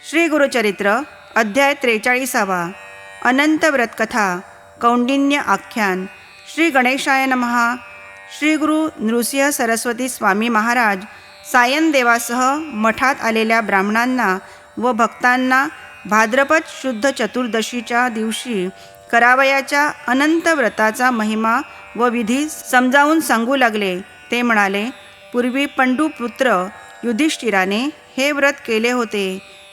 श्री गुरुचरित्र अध्याय 43 अनंत व्रतकथा कौंडिन्य आख्यान. श्री गणेशाय नमः. श्री गुरु नृसिंह सरस्वती स्वामी महाराज सायन देवासह मठात आलेल्या ब्राह्मणांना व भक्तांना भाद्रपद शुद्ध चतुर्दशीच्या दिवशी करावयाच्या अनंत व्रताचा महिमा व विधी समजावून सांगू लागले. ते म्हणाले, पूर्वी पंडुपुत्र युधिष्ठिराने हे व्रत केले होते.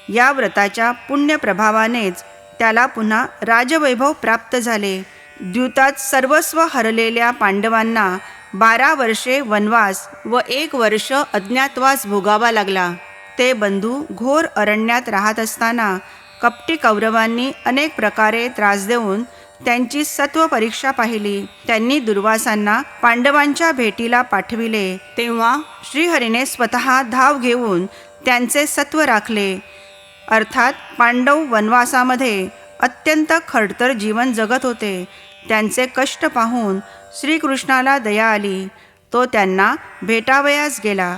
या व्रताच्या पुण्यप्रभावानेच त्याला पुन्हा राजवैभव प्राप्त झाले. द्यूतात सर्वस्व हरलेल्या पांडवांना 12 वर्षे वनवास व 1 वर्ष अज्ञातवास भोगावा लागला. ते बंधू घोर अरण्यात राहत असताना कपटी कौरवांनी अनेक प्रकारे त्रास देऊन त्यांची सत्व परीक्षा पाहिली. त्यांनी दुर्वासांना पांडवांच्या भेटीला पाठविले. तेव्हा श्रीहरीने स्वतः धाव घेऊन त्यांचे सत्व राखले. अर्थात पांडव वनवासामध्ये अत्यंत खडतर जीवन जगत होते. त्यांचे कष्ट पाहून श्रीकृष्णाला दया आली. तो त्यांना भेटावयास गेला.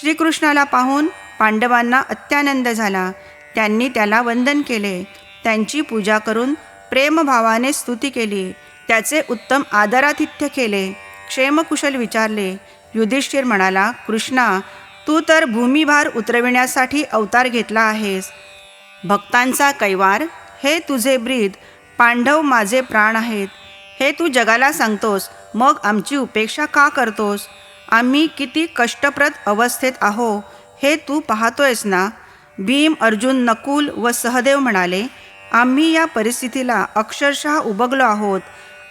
श्रीकृष्णाला पाहून पांडवांना अत्यानंद झाला. त्यांनी त्याला वंदन केले. त्यांची पूजा करून प्रेमभावाने स्तुती केली. त्याचे उत्तम आदरातिथ्य केले. क्षेमकुशल विचारले. युधिष्ठिर म्हणाला, कृष्णा, तू तर भूमिभार उतरविण्यासाठी अवतार घेतला आहेस. भक्तांचा कैवार हे तुझे ब्रीद. पांडव माझे प्राण आहेत हे तू जगाला सांगतोस, मग आमची उपेक्षा का करतोस? आम्ही किती कष्टप्रद अवस्थेत आहो हे तू पाहतोयस ना. भीम, अर्जुन, नकुल व सहदेव म्हणाले, आम्ही या परिस्थितीला अक्षरशः उबगलो आहोत.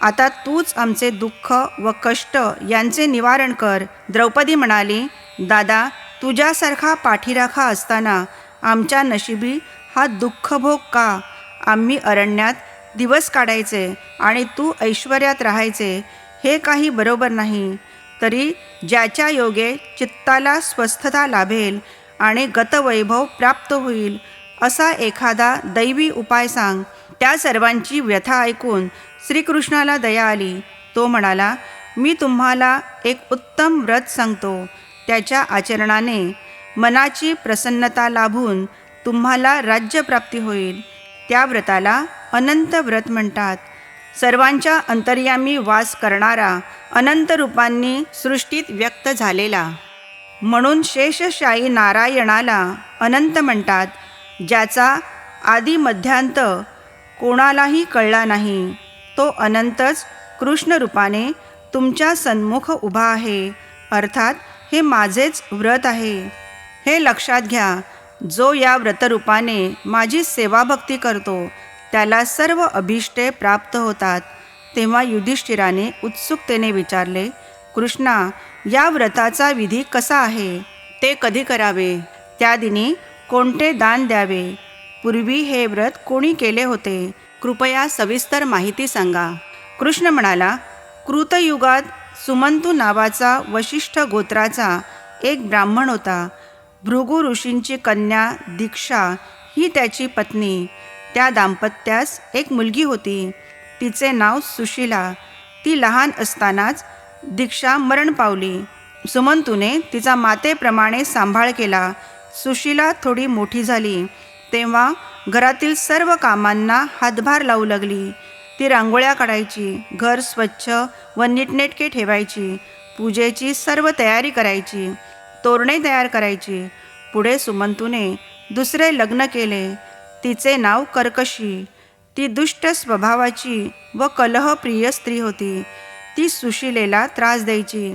आता तूच आमचे दुःख व कष्ट यांचे निवारण कर. द्रौपदी म्हणाली, दादा, तुझ्यासारखा पाठीराखा असताना आमच्या नशिबी हा दुःखभोग का? आम्ही अरण्यात दिवस काढायचे आणि तू ऐश्वर्यात राहायचे, हे काही बरोबर नाही. तरी ज्याच्या योगे चित्ताला स्वस्थता लाभेल आणि गतवैभव प्राप्त होईल असा एखादा दैवी उपाय सांग. त्या सर्वांची व्यथा ऐकून श्रीकृष्णाला दया आली. तो म्हणाला, मी तुम्हाला एक उत्तम व्रत सांगतो. त्याच्या आचरणाने मनाची प्रसन्नता लाभून तुम्हाला राज्यप्राप्ती होईल. त्या व्रताला अनंत व्रत म्हणतात. सर्वांच्या अंतर्यामी वास करणारा, अनंत रूपांनी सृष्टीत व्यक्त झालेला, म्हणून शेषशायी नारायणाला अनंत म्हणतात. ज्याचा आदी मध्यांत कोणालाही कळला नाही, तो अनंतच कृष्ण रूपाने तुमच्या सन्मुख उभा आहे. अर्थात हे माझेच व्रत आहे. हे लक्षात घ्या. जो या व्रतरूपाने माझी सेवाभक्ती करतो त्याला सर्व अभिष्टे प्राप्त होतात. तेव्हा युधिष्ठिराने उत्सुकतेने विचारले, कृष्णा, या व्रताचा विधी कसा आहे? ते कधी करावे? त्या दिनी कोणते दान द्यावे? पूर्वी हे व्रत कोणी केले होते? कृपया सविस्तर माहिती सांगा. कृष्ण म्हणाला, कृतयुगात सुमंतू नावाचा वशिष्ठ गोत्राचा एक ब्राह्मण होता. भृगु ऋषींची कन्या दीक्षा ही त्याची पत्नी. त्या दाम्पत्यास एक मुलगी होती. तिचे नाव सुशीला. ती लहान असतानाच दीक्षा मरण पावली. सुमंतूने तिचा मातेप्रमाणे सांभाळ केला. सुशीला थोडी मोठी झाली तेव्हा घरातील सर्व कामांना हातभार लावू लागली. ती रांगोळ्या काढायची, घर स्वच्छ व नीटनेटके ठेवायची, पूजेची सर्व तयारी करायची, तोरणे तयार करायची. पुढे सुमंतूने दुसरे लग्न केले. तिचे नाव कर्कशी. ती दुष्ट स्वभावाची व कलहप्रिय स्त्री होती. ती सुशीलेला त्रास द्यायची,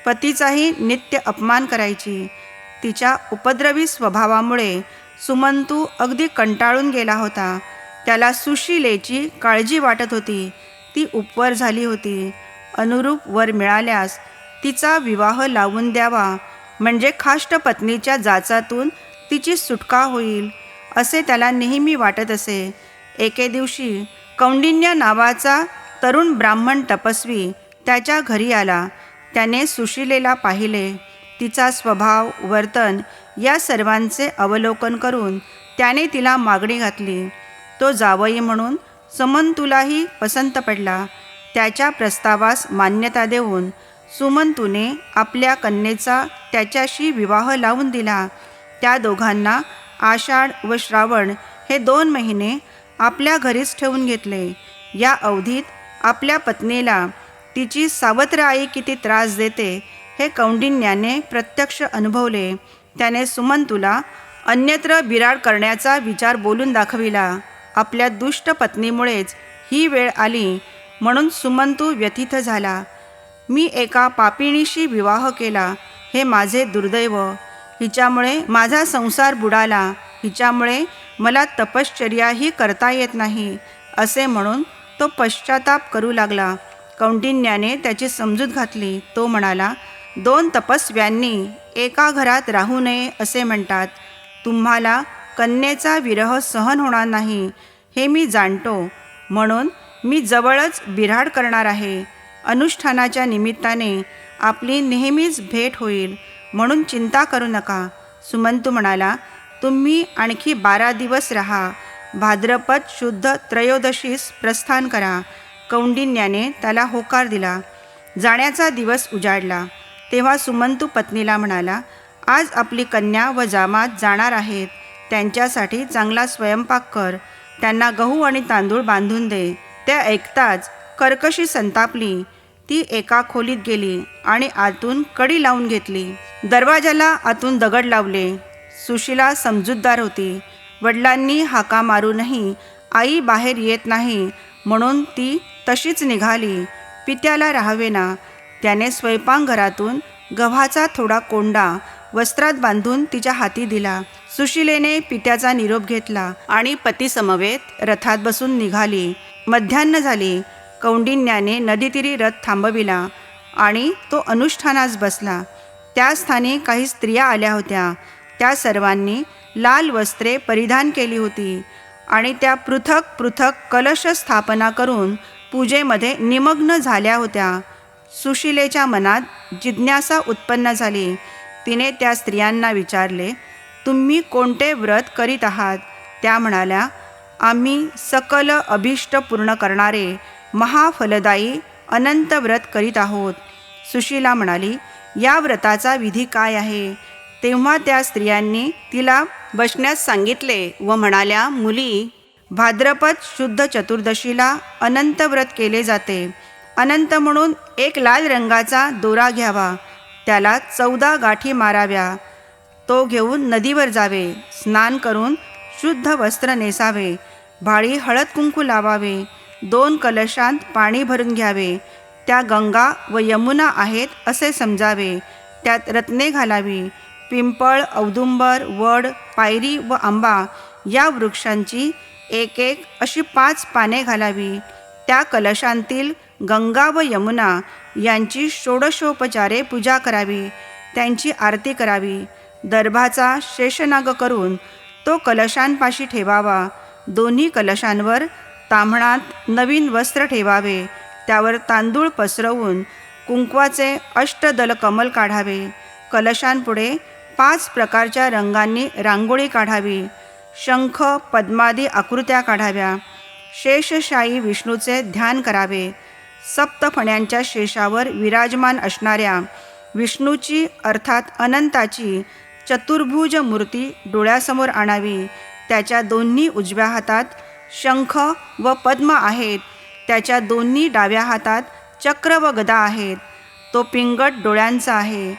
पतीचाही नित्य अपमान करायची. तिच्या उपद्रवी स्वभावामुळे सुमंतू अगदी कंटाळून गेला होता. त्याला सुशीलेची काळजी वाटत होती. ती उपवर झाली होती. अनुरूप वर मिळाल्यास तिचा विवाह लावून द्यावा, म्हणजे खाष्ट पत्नीच्या जाचातून तिची सुटका होईल असे त्याला नेहमी वाटत असे. एके दिवशी कौंडिन्य नावाचा तरुण ब्राह्मण तपस्वी त्याच्या घरी आला. त्याने सुशीलेला पाहिले. तिचा स्वभाव, वर्तन या सर्वांचे अवलोकन करून त्याने तिला मागणी घातली. तो जावई म्हणून सुमंतूलाही पसंत पडला. त्याच्या प्रस्तावास मान्यता देऊन सुमंतूने आपल्या कन्येचा त्याच्याशी विवाह लावून दिला. त्या दोघांना आषाढ व श्रावण हे 2 महिने आपल्या घरीच ठेवून घेतले. या अवधीत आपल्या पत्नीला तिची सावत्र आई किती त्रास देते हे कौंडिन्याने प्रत्यक्ष अनुभवले. त्याने सुमंतूला अन्यत्र बिराड करण्याचा विचार बोलून दाखविला. आपल्या दुष्ट पत्नीमुळेच ही वेळ आली म्हणून सुमंतू व्यथित झाला. मी एका पापिणीशी विवाह केला, हे माझे दुर्दैव. हिच्यामुळे माझा संसार बुडाला, हिच्यामुळे मला तपश्चर्याही करता येत नाही, असे म्हणून तो पश्चाताप करू लागला. कौंडिन्याने त्याची समजूत घातली. तो म्हणाला, 2 तपस्व्यांनी एका घरात राहू नये असे म्हणतात. तुम्हाला कन्येचा विरह सहन होणार नाही हे मी जाणतो, म्हणून मी जवळच बिऱ्हाड करणार आहे. अनुष्ठानाच्या निमित्ताने आपली नेहमीच भेट होईल, म्हणून चिंता करू नका. सुमंतू म्हणाला, तुम्ही आणखी 12 दिवस राहा. भाद्रपद शुद्ध त्रयोदशीस प्रस्थान करा. कौंडिन्याने त्याला होकार दिला. जाण्याचा दिवस उजाडला तेव्हा सुमंतू पत्नीला म्हणाला, आज आपली कन्या व जामात जाणार आहेत, त्यांच्यासाठी चांगला स्वयंपाक कर. त्यांना गहू आणि तांदूळ बांधून दे. त्या ऐकताच कर्कशी संतापली. ती एका खोलीत गेली आणि आतून कडी लावून घेतली. दरवाजाला आतून दगड लावले. सुशीला समजूतदार होती. वडिलांनी हाका मारूनही आई बाहेर येत नाही म्हणून ती तशीच निघाली. पित्याला राहावेना. त्याने स्वयंपाकघरातून गव्हाचा थोडा कोंडा वस्त्रात बांधून तिच्या हाती दिला. सुशीलेने पित्याचा निरोप घेतला आणि पतीसमवेत रथात बसून निघाली. मध्यान्ह झाली. कौंडिन्याने नदीतीरी रथ थांबविला आणि तो अनुष्ठानास बसला. त्या स्थानी काही स्त्रिया आल्या होत्या. त्या सर्वांनी लाल वस्त्रे परिधान केली होती आणि त्या पृथक पृथक कलश स्थापना करून पूजेमध्ये निमग्न झाल्या होत्या. सुशीलेच्या मनात जिज्ञासा उत्पन्न झाली. तिने त्या स्त्रियांना विचारले, तुम्ही कोणते व्रत करीत आहात? त्या म्हणाल्या, आम्ही सकल अभिष्ट पूर्ण करणारे महाफलदायी अनंत व्रत करीत आहोत. सुशीला म्हणाली, या व्रताचा विधी काय आहे? तेव्हा त्या स्त्रियांनी तिला बसण्यास सांगितले व म्हणाल्या, मुली, भाद्रपद शुद्ध चतुर्दशीला अनंत व्रत केले जाते. अनंत म्हणून एक लाल रंगाचा दोरा घ्यावा, त्याला 14 गाठी माराव्या. तो घेऊन नदीवर जावे. स्नान करून शुद्ध वस्त्र नेसावे. भाळी हळद कुंकू लावावे. 2 कलशांत पाणी भरून घ्यावे. त्या गंगा व यमुना आहेत असे समजावे. त्यात रत्ने घालावी. पिंपळ, औदुंबर, वड, पायरी व आंबा या वृक्षांची 1-1 अशी 5 पाने घालावी. त्या कलशांतील गंगा व यमुना यांची षोडशोपचारे पूजा करावी. त्यांची आरती करावी. दर्भाचा शेषनाग करून तो कलशांपाशी ठेवावा. दोन्ही कलशांवर ताम्हणात नवीन वस्त्र ठेवावे. त्यावर तांदूळ पसरवून कुंकवाचे अष्टदल कमल काढावे. कलशांपुढे 5 प्रकारच्या रंगांनी रांगोळी काढावी. शंख पद्मादी आकृत्या काढाव्या. शेषशायी विष्णूचे ध्यान करावे. सप्तफण्यांच्या शेषावर विराजमान असणाऱ्या विष्णूची अर्थात अनंताची चतुर्भुज मूर्ती डोळ्यासमोर आणावी. त्याच्या दोन्ही उजव्या हातात शंख व पद्म आहेत. त्याच्या दोन्ही डाव्या हातात चक्र व गदा आहेत. तो पिंगट डोळ्यांचा आहे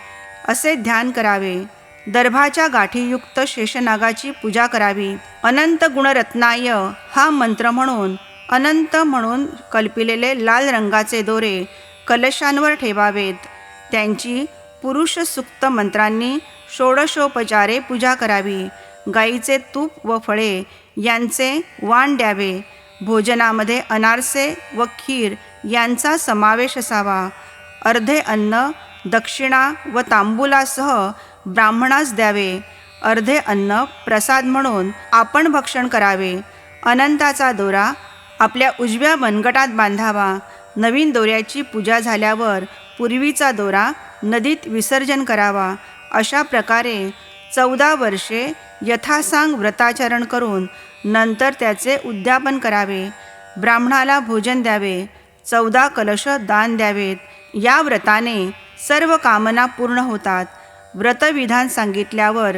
असे ध्यान करावे. दर्भाच्या गाठीयुक्त शेषनागाची पूजा करावी. अनंत गुणरत्नाय हा मंत्र म्हणून अनंत म्हणून कल्पिलेले लाल रंगाचे दोरे कलशांवर ठेवावेत. त्यांची पुरुष सुक्त मंत्रांनी षोडशोपचारे पूजा करावी. गाईचे तूप व फळे यांचे वाण द्यावे. भोजनामध्ये अनारसे व खीर यांचा समावेश असावा. अर्धे अन्न दक्षिणा व तांबूलासह ब्राह्मणास द्यावे. अर्धे अन्न प्रसाद म्हणून आपण भक्षण करावे. अनंताचा दोरा आपल्या उजव्या मनगटात बांधावा. नवीन दोऱ्याची पूजा झाल्यावर पूर्वीचा दोरा नदीत विसर्जन करावा. अशा प्रकारे 14 वर्षे यथासांग व्रताचरण करून नंतर त्याचे उद्यापन करावे. ब्राह्मणाला भोजन द्यावे. 14 कलश दान द्यावेत. या व्रताने सर्व कामना पूर्ण होतात. व्रतविधान सांगितल्यावर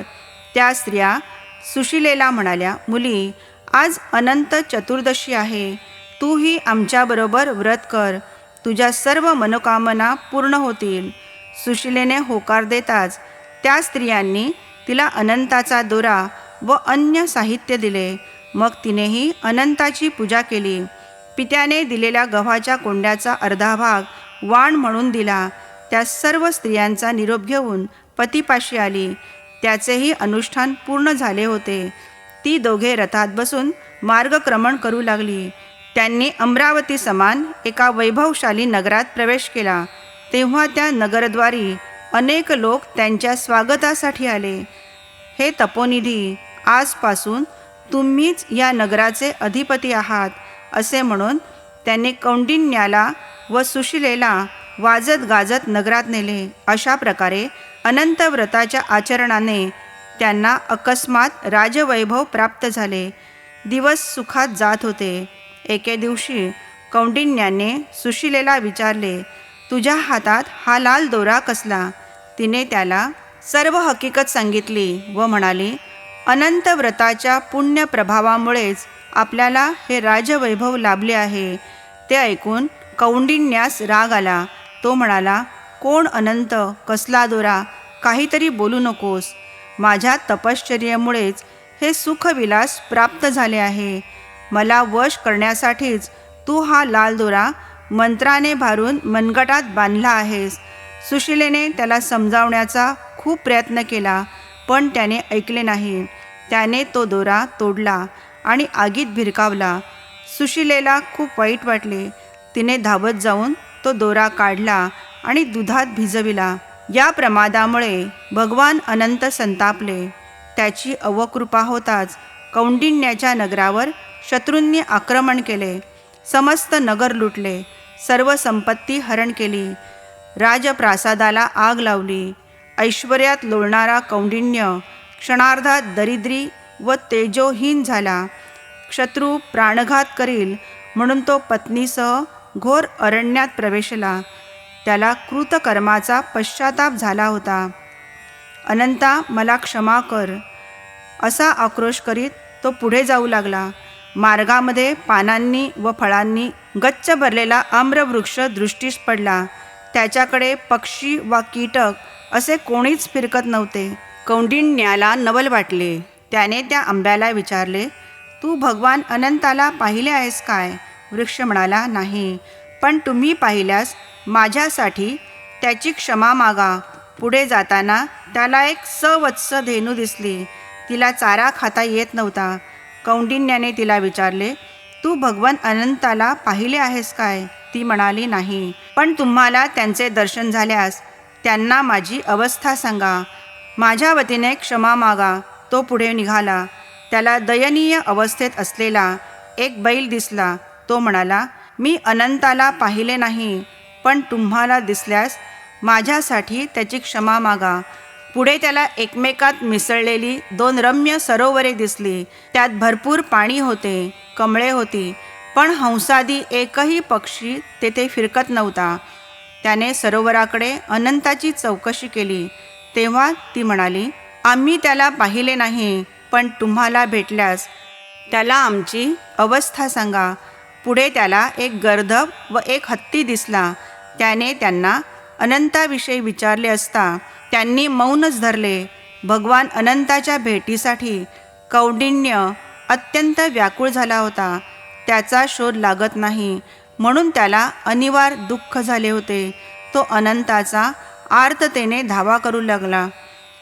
त्या स्त्रिया सुशिलेला म्हणाल्या, मुली, आज अनंत चतुर्दशी आहे. तूही आमच्याबरोबर व्रत कर. तुझ्या सर्व मनोकामना पूर्ण होतील. सुशिलेने होकार देताच त्या स्त्रियांनी तिला अनंताचा दोरा व अन्य साहित्य दिले. मग तिनेही अनंताची पूजा केली. पित्याने दिलेल्या गव्हाच्या कोंड्याचा अर्धा भाग वाण म्हणून दिला. त्या सर्व स्त्रियांचा निरोप घेऊन पतीपाशी आली. त्याचेही अनुष्ठान पूर्ण झाले होते. ती दोघे रथात बसून मार्गक्रमण करू लागली. त्यांनी अमरावती समान एका वैभवशाली नगरात प्रवेश केला. तेव्हा त्या नगरद्वारी अनेक लोक त्यांच्या स्वागतासाठी आले. हे तपोनिधी, आजपासून तुम्हीच या नगराचे अधिपती आहात, असे म्हणून त्यांनी कौंडिन्याला व सुशिलेला वाजत गाजत नगरात नेले. अशा प्रकारे अनंत व्रताच्या आचरणाने त्यांना अकस्मात राजवैभव प्राप्त झाले. दिवस सुखात जात होते. एके दिवशी कौंडिन्याने सुशिलेला विचारले, तुझ्या हातात हा लाल दोरा कसला? तिने त्याला सर्व हकीकत सांगितली व म्हणाली, अनंत व्रताच्या पुण्य प्रभावामुळेच आपल्याला हे राजवैभव लाभले आहे. ते ऐकून कौंडिन्यास राग आला. तो म्हणाला, कोण अनंत, कसला दोरा? काहीतरी बोलू नकोस. माझ्या तपश्चर्येमुळेच हे सुखविलास प्राप्त झाले आहे. मला वश करण्यासाठीच तू हा लाल दोरा मंत्राने भारून मनगटात बांधला आहेस. सुशिलेने त्याला समजावण्याचा खूप प्रयत्न केला, पण त्याने ऐकले नाही. त्याने तो दोरा तोडला आणि आगीत भिरकावला. सुशिलेला खूप वाईट वाटले. तिने धावत जाऊन तो दोरा काढला आणि दुधात भिजविला. या प्रमादामुळे भगवान अनंत संतापले. त्याची अवकृपा होताच कौंडिन्याच्या नगरावर शत्रूंनी आक्रमण केले. समस्त नगर लुटले. सर्व संपत्ती हरण केली. राजप्रासादाला आग लावली. ऐश्वर्यात लोळणारा कौंडिन्य क्षणार्धात दरिद्री व तेजोहीन झाला. शत्रू प्राणघात करील म्हणून तो पत्नीसह घोर अरण्यात प्रवेशला. त्याला कृतकर्माचा पश्चाताप झाला होता. अनंता, मला क्षमा कर, असा आक्रोश करीत तो पुढे जाऊ लागला. मार्गामध्ये पानांनी व फळांनी गच्च भरलेला आम्रवृक्ष दृष्टीस पडला. त्याच्याकडे पक्षी वा कीटक असे कोणीच फिरकत नव्हते. कौंडिन्याला नवल वाटले. त्याने त्या आंब्याला विचारले, तू भगवान अनंताला पाहिले आहेस काय? वृक्ष म्हणाला, नाही, पण तुम्ही पाहिल्यास माझ्यासाठी त्याची क्षमा मागा. पुढे जाताना त्याला एक सवत्स धेनू दिसली. तिला चारा खाता येत नव्हता. कौंडिन्याने तिला विचारले, तू भगवान अनंताला पाहिले आहेस काय? ती म्हणाली, नाही, पण तुम्हाला त्यांचे दर्शन झाल्यास त्यांना माझी अवस्था सांगा. माझ्या वतीने क्षमा मागा. तो पुढे निघाला. त्याला दयनीय अवस्थेत असलेला एक बैल दिसला. तो म्हणाला, मी अनंताला पाहिले नाही, पण तुम्हाला दिसल्यास माझ्यासाठी त्याची क्षमा मागा. पुढे त्याला एकमेकात मिसळलेली 2 रम्य सरोवरे दिसली. त्यात भरपूर पाणी होते, कमळे होती, पण हंसादी एकही पक्षी तेथे फिरकत नव्हता. त्याने सरोवराकडे अनंताची चौकशी केली. तेव्हा ती म्हणाली, आम्ही त्याला पाहिले नाही, पण तुम्हाला भेटल्यास त्याला आमची अवस्था सांगा. पुढे त्याला एक गर्दभ व एक हत्ती दिसला. त्याने त्यांना अनंताविषयी विचारले असता त्यांनी मौनच धरले. भगवान अनंताच्या भेटीसाठी कौंडिन्य अत्यंत व्याकुळ झाला होता. त्याचा शोध लागत नाही म्हणून त्याला अनिवार्य दुःख झाले होते. तो अनंताचा आर्ततेने धावा करू लागला.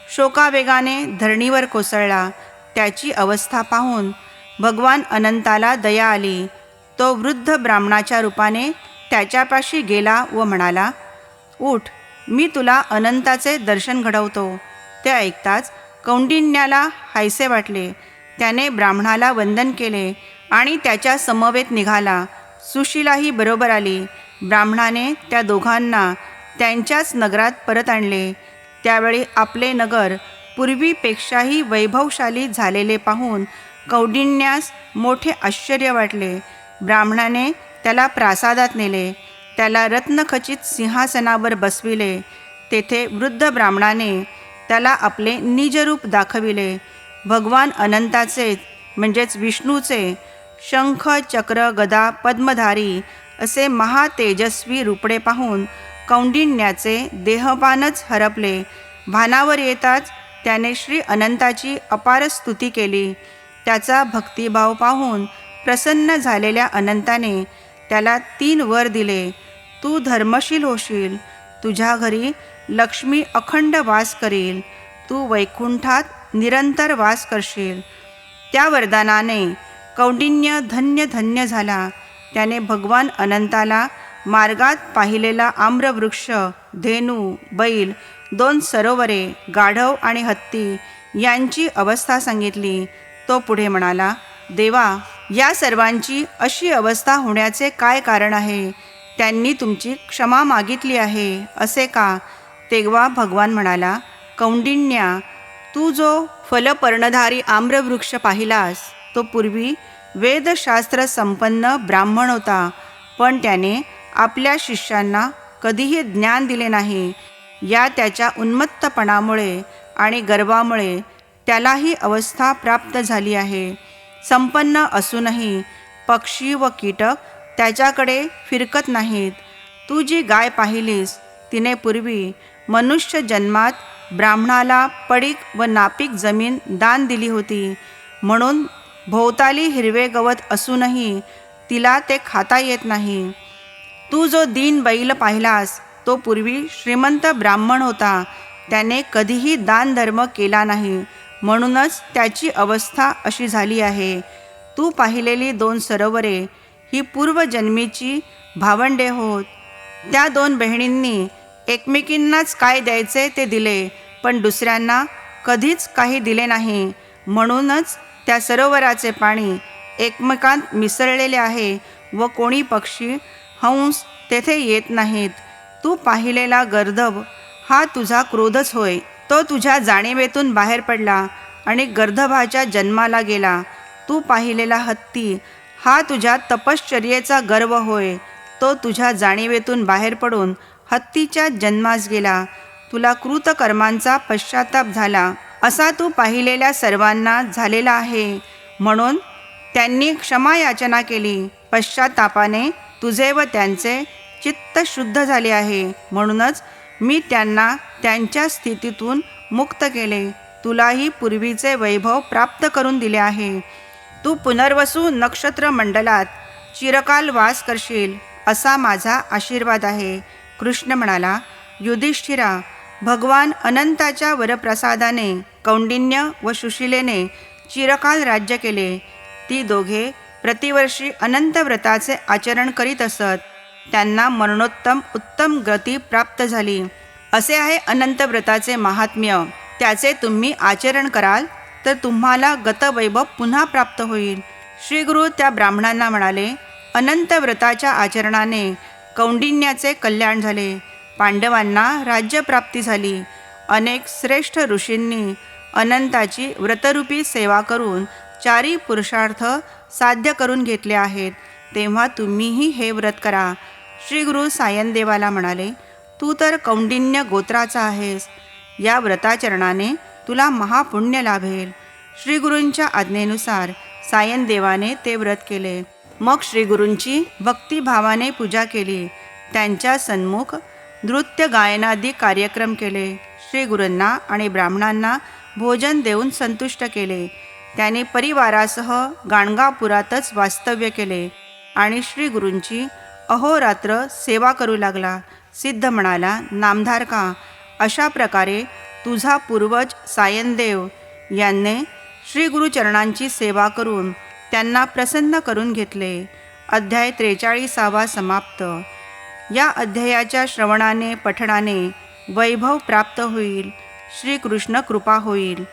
शोकावेगाने धरणीवर कोसळला. त्याची अवस्था पाहून भगवान अनंताला दया आली. तो वृद्ध ब्राह्मणाच्या रूपाने त्याच्यापाशी गेला व म्हणाला, उठ, मी तुला अनंताचे दर्शन घडवतो. ते ऐकताच कौंडिन्याला हायसे वाटले. त्याने ब्राह्मणाला वंदन केले आणि त्याच्या समवेत निघाला. सुशिलाही बरोबर आली. ब्राह्मणाने त्या दोघांना त्यांच्याच नगरात परत आणले. त्यावेळी आपले नगर पूर्वीपेक्षाही वैभवशाली झालेले पाहून कौंडिन्यास मोठे आश्चर्य वाटले. ब्राह्मणाने त्याला प्रासादात नेले. त्याला रत्नखचित सिंहासनावर बसविले. तेथे वृद्ध ब्राह्मणाने त्याला आपले निजरूप दाखविले. भगवान अनंताचे म्हणजेच विष्णूचे शंख चक्र गदा पद्मधारी असे महातेजस्वी रूपडे पाहून कौंडिण्याचे देहपानच हरपले. भानावर येताच त्याने श्री अनंताची अपार स्तुती केली. त्याचा भक्तिभाव पाहून प्रसन्न झालेल्या अनंताने त्याला 3 वर दिले. तू धर्मशील होशील, तुझ्या घरी लक्ष्मी अखंड वास करील, तू वैकुंठात निरंतर वास करशील. त्या वरदानाने कौंडिन्य धन्य धन्य झाला. त्याने भगवान अनंताला मार्गात पाहिलेला आम्रवृक्ष, धेनू, बैल, 2 सरोवरे, गाढव आणि हत्ती यांची अवस्था सांगितली. तो पुढे म्हणाला, देवा, या सर्वांची अशी अवस्था होण्याचे काय कारण आहे? त्यांनी तुमची क्षमा मागितली आहे असे का? तेव्हा भगवान म्हणाला, कौंडिन्या, तू जो फलपर्णधारी आम्रवृक्ष पाहिलास तो पूर्वी वेदशास्त्र संपन्न ब्राह्मण होता, पण त्याने आपल्या शिष्यांना कधीही ज्ञान दिले नाही. या त्याच्या उन्मत्तपणामुळे आणि गर्वामुळे त्याला ही अवस्था प्राप्त झाली आहे. संपन्न असूनही पक्षी व कीटक त्याच्याकडे फिरकत नाहीत. तू जी गाय पाहिलीस तिने पूर्वी मनुष्य जन्मात ब्राह्मणाला पडीक व नापीक जमीन दान दिली होती, म्हणून भोवताली हिरवे गवत असूनही तिला ते खाता येत नाही. तू जो दीन बैल पाहिलास तो पूर्वी श्रीमंत ब्राह्मण होता, त्याने कधीही दानधर्म केला नाही, म्हणूनच त्याची अवस्था अशी झाली आहे. तू पाहिलेली 2 सरोवरे ही पूर्वजन्मीची भावंडे होत. त्या 2 बहिणींनी एकमेकींनाच काय द्यायचे ते दिले, पण दुसऱ्यांना कधीच काही दिले नाही, म्हणूनच त्या सरोवराचे पाणी एकमेकांत मिसळलेले आहे व कोणी पक्षी, हंस तेथे येत नाहीत. तू पाहिलेला गर्दभ हा तुझा क्रोधच होय. तो तुझ्या जाणीवेतून बाहेर पडला आणि गर्दभाच्या जन्माला गेला. तू पाहिलेला हत्ती हा तुझ्या तपश्चर्येचा गर्व होय. तो तुझ्या जाणीवेतून बाहेर पडून हत्तीच्या जन्मास गेला. तुला कृतकर्मांचा पश्चाताप झाला असा तू पाहिलेल्या सर्वांना झालेला आहे, म्हणून त्यांनी क्षमायाचना केली. पश्चातापाने तुझे व त्यांचे चित्त शुद्ध झाले आहे, म्हणूनच मी त्यांना त्यांच्या स्थितीतून मुक्त केले. तुलाही पूर्वीचे वैभव प्राप्त करून दिले आहे. तू पुनर्वसू नक्षत्र मंडलात चिरकाल वास करशील असा माझा आशीर्वाद आहे. कृष्ण म्हणाला, युधिष्ठिरा, भगवान अनंताच्या वरप्रसादाने कौंडिन्य व सुशीलेने चिरकाल राज्य केले. ती दोघे प्रतिवर्षी अनंत व्रताचे आचरण करीत असत. त्यांना मरणोत्तम उत्तम गती प्राप्त झाली. असे आहे अनंत व्रताचे महात्म्य. त्याचे तुम्ही आचरण कराल तर तुम्हाला गतवैभव पुन्हा प्राप्त होईल. श्री गुरु त्या ब्राह्मणांना म्हणाले, अनंत व्रताच्या आचरणाने कौंडिन्याचे कल्याण झाले. पांडवांना राज्यप्राप्ती झाली. अनेक श्रेष्ठ ऋषींनी अनंताची व्रतरूपी सेवा करून 4 पुरुषार्थ साध्य करून घेतले आहेत. तेव्हा तुम्हीही हे व्रत करा. श्री गुरु सायनदेवाला म्हणाले, तू तर कौंडिन्य गोत्राचा आहेस. या व्रताचरणाने तुला महापुण्य लाभेल. श्री गुरूंच्या आज्ञेनुसार सायनदेवाने ते व्रत केले. मग श्री गुरूंची भक्तिभावाने पूजा केली. त्यांच्या सन्मुख नृत्य गायनादी कार्यक्रम केले. श्री गुरूंना आणि ब्राह्मणांना भोजन देऊन संतुष्ट केले. त्याने परिवारासह गाणगापुरातच वास्तव्य केले आणि श्री गुरूंची अहोरात्र सेवा करू लागला. सिद्ध म्हणाला, नामधारका, अशा प्रकारे तुझा पूर्वज सायनदेव यांनी श्री गुरुचरणांची सेवा करून त्यांना प्रसन्न करून घेतले. अध्याय 43 समाप्त. या अध्यायाच्या श्रवणाने पठणाने वैभव प्राप्त होईल. श्रीकृष्ण कृपा होईल.